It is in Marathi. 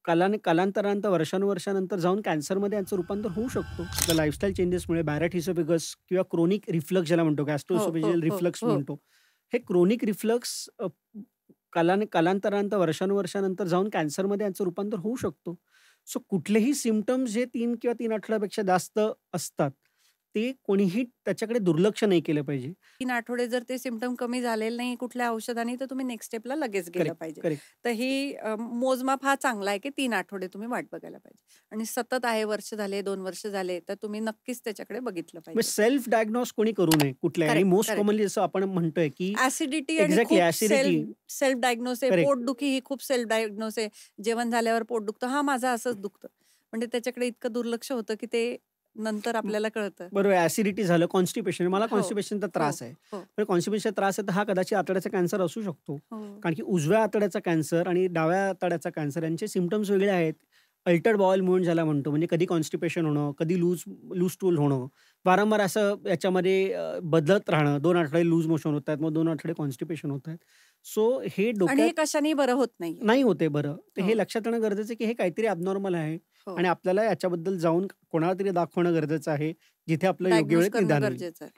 कालांतरानंतर वर्षानुवर्षानंतर जाऊन कॅन्सरमध्ये यांचं रूपांतर होऊ शकतो. आपल्या लाईफस्टाईल चेंजेसमुळे बॅरेट इसोफेगस किंवा क्रोनिक रिफ्लक्स ज्याला म्हणतो, हो, हो, गॅस्ट्रोइसोफेजियल हो, रिफ्लक्स हो. म्हणतो. हे क्रोनिक रिफ्लक्स कालांतरानंतर वर्षानुवर्षानंतर जाऊन कॅन्सरमध्ये यांचं रूपांतर होऊ शकतो. सो कुठलेही सिम्प्टम्स जे 3 किंवा 3 आठवड्यापेक्षा जास्त असतात, ते कोणीही त्याच्याकडे दुर्लक्ष नाही केलं पाहिजे. 3 आठवडे जर ते सिम्प्टम कमी झालेले नाही कुठल्या औषधाने, तर तुम्ही नेक्स्ट स्टेपला लगेच गेलं करेक्ट, पाहिजे. करेक्ट. तर ही मोजमाप हा चांगला आहे, की 3 आठवडे तुम्ही वाट बघायला पाहिजे. आणि सतत आहे, वर्ष झाले, 2 वर्ष झाले, तर तुम्ही नक्कीच त्याच्याकडे बघितलं मग पाहिजे. सेल्फ डायग्नोज कोणी करू नये कुठल्याही आणि करेक्ट, मोस्ट करेक्ट. कॉमनली जसं आपण म्हणतोय, की ॲसिडिटी आणि एक्झॅक्टली खूप ॲसिडिटी. सेल्फ डायग्नोस आहे. करेक्ट. पोटदुखी ही खूप सेल्फ डायग्नोस आहे. जेवण झाल्यावर पोट दुखतं. हां, माझं असंच दुखतं. म्हणजे त्याच्याकडे इतकं दुर्लक्ष होतं, की ते नंतर आपल्याला कळतं. बरोबर ॲसिडिटी झालं, कॉन्स्टिपेशन. मला हो, कॉन्स्टिपेशनचा हो, त्रास आहे. हो, तर कॉन्स्टिपेशनचा त्रास आहे, तर हा कदाचित आतड्याचा कॅन्सर असू शकतो. हो. कारण की उजव्या आतड्याचा कॅन्सर आणि डाव्या आतड्याचा कॅन्सर यांचे सिम्प्टम्स वेगळे आहेत. अल्टर्ड बाउल मूव्हमेंट ज्याला म्हणतो, म्हणजे कधी कॉन्स्टिपेशन होणं, कधी लूज स्टूल होणं, वारंवार असं याच्यामध्ये बदलत राहणं. 2 आठवडे लूज मोशन होत आहेत, मग 2 आठवडे कॉन्स्टिपेशन होत आहेत. सो हे आणि डोक्यात हे कशानेही बरं होत नाहीये. नाही होते बरं. तर हो, हे लक्षात येणं गरजेचं आहे, की हे काहीतरी ॲबनॉर्मल आहे हो. आणि आपल्याला याच्याबद्दल जाऊन कोणाला तरी दाखवणं गरजेचं आहे, जिथे आपलं योग्य डायग्नोज वेळेत करणं निदान होईल. गरजेचं आहे.